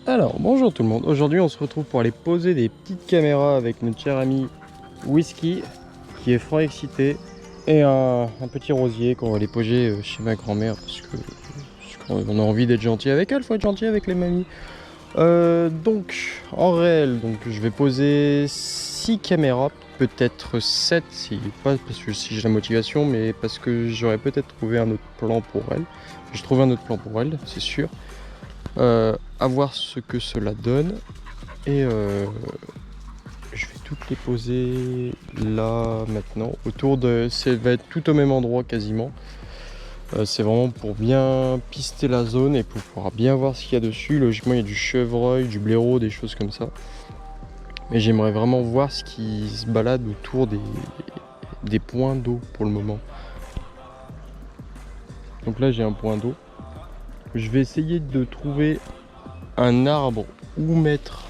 Alors, bonjour tout le monde. Aujourd'hui, on se retrouve pour aller poser des petites caméras avec notre cher ami Whisky, qui est fort excité, et un petit rosier qu'on va aller poser chez ma grand-mère parce qu'on a envie d'être gentil avec elle. Faut être gentil avec les mamies. Donc, en réel, je vais poser 6 caméras, peut-être 7, pas parce que si j'ai la motivation, mais parce que j'aurais peut-être trouvé un autre plan pour elle. J'ai trouvé un autre plan pour elle, c'est sûr. À voir ce que cela donne. Et je vais toutes les poser là maintenant. Ça va être tout au même endroit quasiment. C'est vraiment pour bien pister la zone et pour pouvoir bien voir ce qu'il y a dessus. Logiquement, il y a du chevreuil, du blaireau, des choses comme ça. Mais j'aimerais vraiment voir ce qui se balade autour des points d'eau pour le moment. Donc là, j'ai un point d'eau. Je vais essayer de trouver un arbre où mettre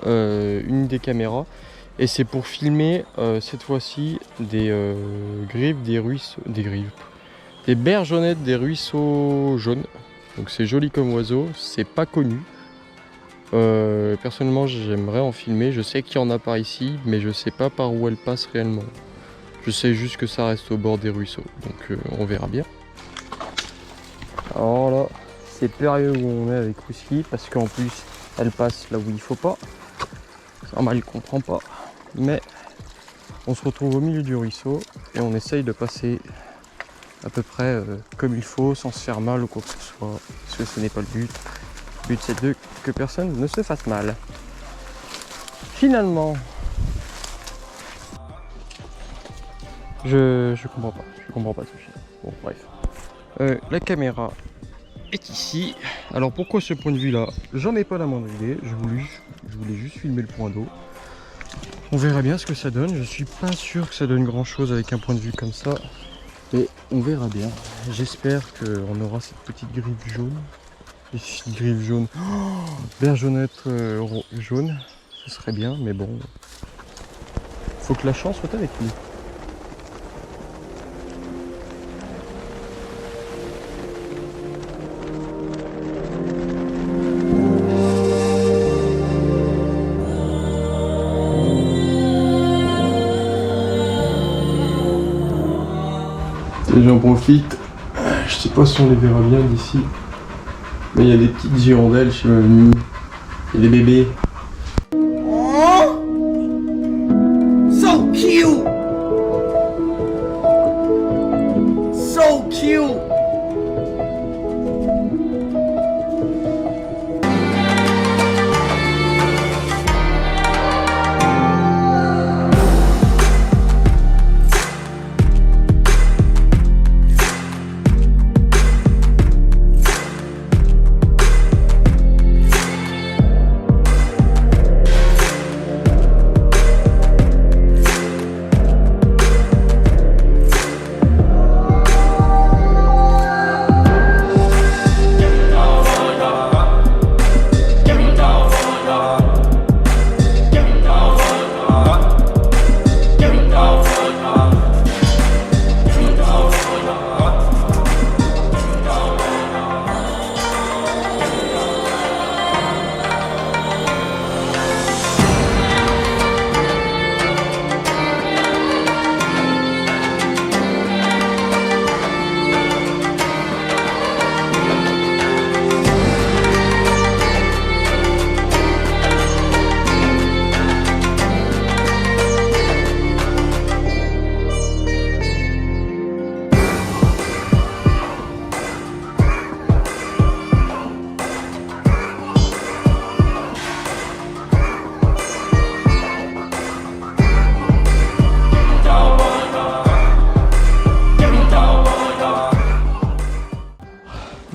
une des caméras. Et c'est pour filmer cette fois-ci des grives des ruisseaux. Des bergeonnettes des ruisseaux jaunes. Donc c'est joli comme oiseau, c'est pas connu. Personnellement, j'aimerais en filmer. Je sais qu'il y en a par ici, mais je sais pas par où elles passent réellement. Je sais juste que ça reste au bord des ruisseaux, donc on verra bien. Alors là, c'est périlleux où on est avec Whisky, parce qu'en plus, elle passe là où il faut pas. Normal, il comprend pas. Mais on se retrouve au milieu du ruisseau et on essaye de passer à peu près comme il faut, sans se faire mal ou quoi que ce soit, parce que ce n'est pas le but. Le but c'est que personne ne se fasse mal. Finalement, je comprends pas ce film. Bon bref. La caméra est ici. Alors pourquoi ce point de vue là? J'en ai pas la moindre idée, je voulais juste filmer le point d'eau. On verra bien ce que ça donne, je suis pas sûr que ça donne grand chose avec un point de vue comme ça. Mais on verra bien. J'espère qu'on aura cette petite griffe jaune. Ici, griffe jaune. Oh, bergeonnette jaune. Ce serait bien, mais bon. Faut que la chance soit avec lui. Et j'en profite. Je sais pas si on les verra bien d'ici. Mais il y a des petites hirondelles chez ma mamie. Il y a des bébés. So cute! So cute!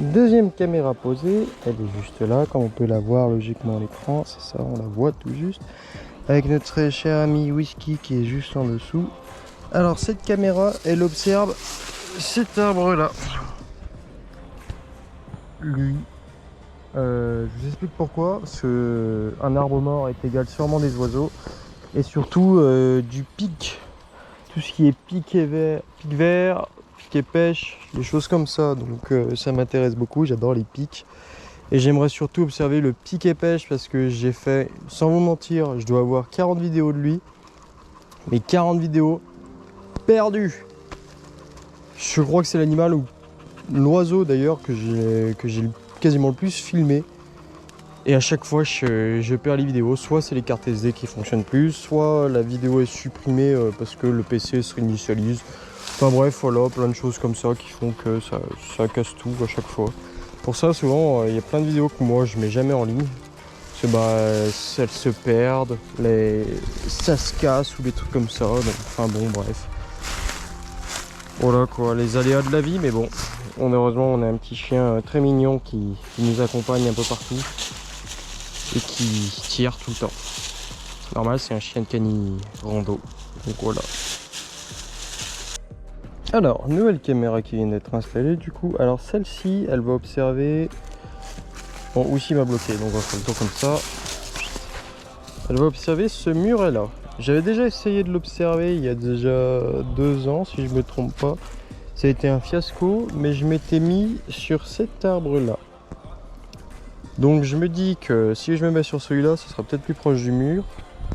Deuxième caméra posée, elle est juste là, comme on peut la voir logiquement à l'écran, c'est ça, on la voit tout juste. Avec notre très cher ami Whisky qui est juste en dessous. Alors cette caméra, elle observe cet arbre là. Lui. Je vous explique pourquoi, parce que un arbre mort est égal sûrement des oiseaux. Et surtout du pic. Tout ce qui est pic vert, pic et pêche, des choses comme ça. Donc ça m'intéresse beaucoup, j'adore les pics. Et j'aimerais surtout observer le piquet pêche parce que j'ai fait, sans vous mentir, je dois avoir 40 vidéos de lui. Mais 40 vidéos perdues. Je crois que c'est l'animal ou l'oiseau d'ailleurs que j'ai quasiment le plus filmé. Et à chaque fois je perds les vidéos. Soit c'est les cartes SD qui fonctionnent plus, soit la vidéo est supprimée parce que le PC se réinitialise. Enfin bref, voilà, plein de choses comme ça qui font que ça casse tout à chaque fois. Pour ça, souvent, il y a plein de vidéos que moi je mets jamais en ligne. Parce que elles se perdent, ça se casse ou des trucs comme ça. Donc, enfin bon, bref. Voilà quoi, les aléas de la vie, mais bon. Heureusement, on a un petit chien très mignon qui nous accompagne un peu partout. Et qui tire tout le temps. Normal, c'est un chien de cani rando. Donc voilà. Alors, nouvelle caméra qui vient d'être installée du coup. Alors celle-ci, elle va observer... Bon, Wisky m'a bloqué, donc on va faire le tour comme ça. Elle va observer ce muret là. J'avais déjà essayé de l'observer il y a déjà 2 ans, si je me trompe pas. Ça a été un fiasco, mais je m'étais mis sur cet arbre là. Donc je me dis que si je me mets sur celui-là, ce sera peut-être plus proche du mur.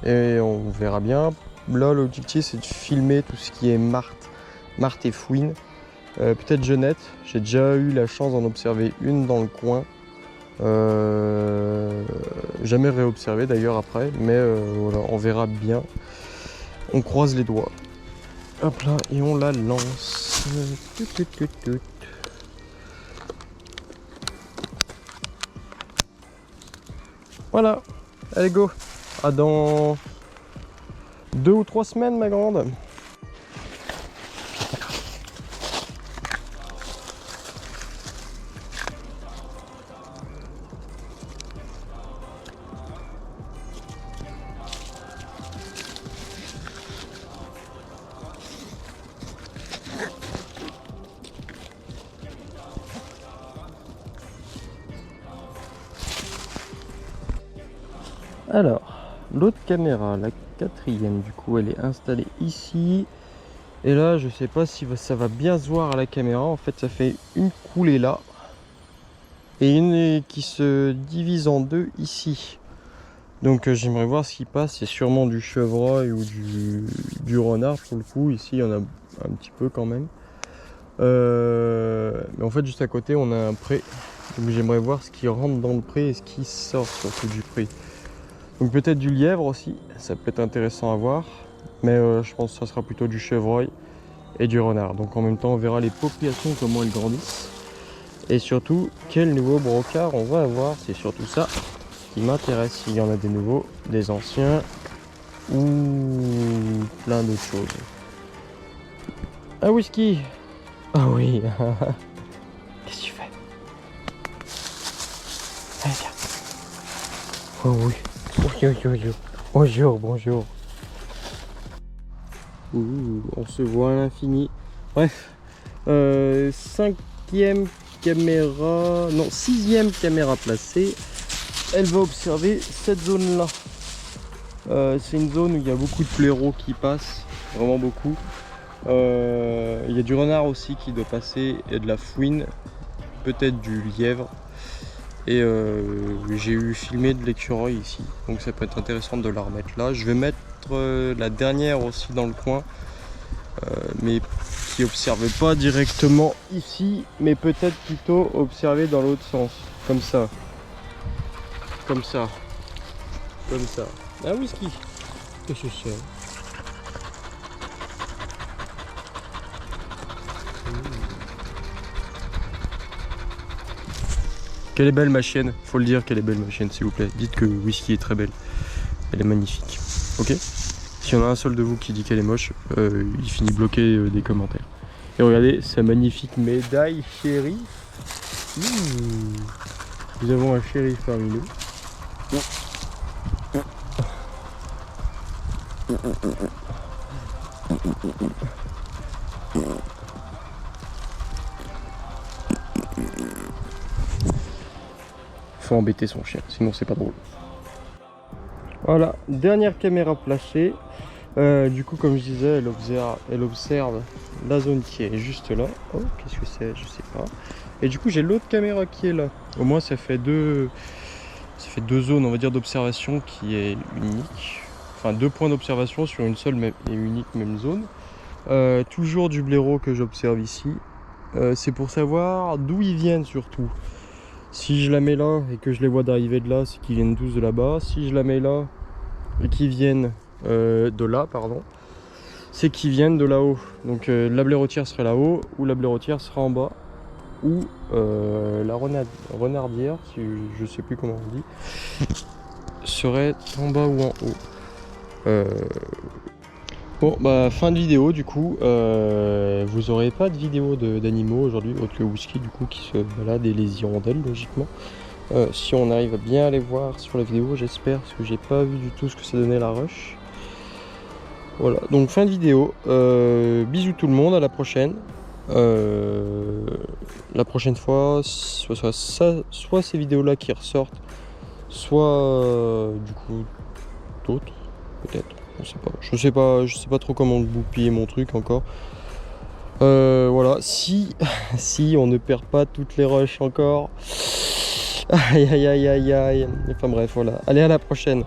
Et on verra bien. Là, l'objectif, c'est de filmer tout ce qui est martre et fouine. Peut-être jeunette. J'ai déjà eu la chance d'en observer une dans le coin. Jamais réobservé d'ailleurs après. Mais voilà, on verra bien. On croise les doigts. Hop là, et on la lance. Voilà, allez go. À dans 2 ou 3 semaines ma grande. Alors, l'autre caméra, la 4e du coup, elle est installée ici. Et là, je sais pas si ça va bien se voir à la caméra. En fait, ça fait une coulée là. Et une qui se divise en 2 ici. Donc j'aimerais voir ce qui passe. C'est sûrement du chevreuil ou du renard pour le coup. Ici, il y en a un petit peu quand même. Mais en fait, juste à côté, on a un pré. Donc j'aimerais voir ce qui rentre dans le pré et ce qui sort surtout du pré. Donc peut-être du lièvre aussi, ça peut être intéressant à voir. Mais je pense que ça sera plutôt du chevreuil et du renard. Donc en même temps, on verra les populations, comment elles grandissent. Et surtout, quel nouveau brocard on va avoir. C'est surtout ça qui m'intéresse. S'il y en a des nouveaux, des anciens ou plein d'autres choses. Ah Wisky. Ah oui. Qu'est-ce que tu fais? Allez viens. Oh oui. Bonjour, bonjour. Ouh, on se voit à l'infini. Bref, 5e caméra, non 6e caméra placée. Elle va observer cette zone là. C'est une zone où il y a beaucoup de blaireaux qui passent, vraiment beaucoup. Il y a du renard aussi qui doit passer et de la fouine, peut-être du lièvre. Et j'ai eu filmé de l'écureuil ici, donc ça peut être intéressant de la remettre là. Je vais mettre la dernière aussi dans le coin, mais qui n'observe pas directement ici, mais peut-être plutôt observer dans l'autre sens, comme ça. Comme ça. Comme ça. Ah Wisky, qu'est-ce que c'est? Quelle est belle ma chienne, faut le dire, quelle est belle ma chienne s'il vous plaît. Dites que Wisky est très belle, elle est magnifique. Ok? S'il y en a un seul de vous qui dit qu'elle est moche, il finit bloqué des commentaires. Et regardez sa magnifique médaille shérif. Nous avons un shérif parmi nous. Faut embêter son chien, sinon c'est pas drôle. Voilà, dernière caméra placée. Du coup, comme je disais, elle observe la zone qui est juste là. Oh, qu'est-ce que c'est? Je sais pas. Et du coup j'ai l'autre caméra qui est là. Au moins ça fait deux zones on va dire d'observation qui est unique. Enfin 2 points d'observation sur une seule et unique même zone. Toujours du blaireau que j'observe ici. C'est pour savoir d'où ils viennent surtout. Si je la mets là et que je les vois d'arriver de là, c'est qu'ils viennent tous de là-bas. Si je la mets là et qu'ils viennent de là, pardon, c'est qu'ils viennent de là-haut. Donc la blaireautière serait là-haut, ou la blaireautière sera en bas, ou la renardière, si je sais plus comment on dit, serait en bas ou en haut. Bon bah fin de vidéo du coup, vous aurez pas de vidéo d'animaux aujourd'hui autre que Whisky du coup qui se balade et les hirondelles logiquement. Si on arrive à bien les voir sur la vidéo j'espère parce que j'ai pas vu du tout ce que ça donnait la rush. Voilà donc fin de vidéo, bisous tout le monde, à la prochaine. La prochaine fois soit ces vidéos là qui ressortent, soit du coup d'autres peut-être. Je sais pas trop comment goupiller mon truc encore. Voilà, si on ne perd pas toutes les rushs encore. Aïe aïe aïe aïe aïe. Enfin bref, voilà. Allez, à la prochaine.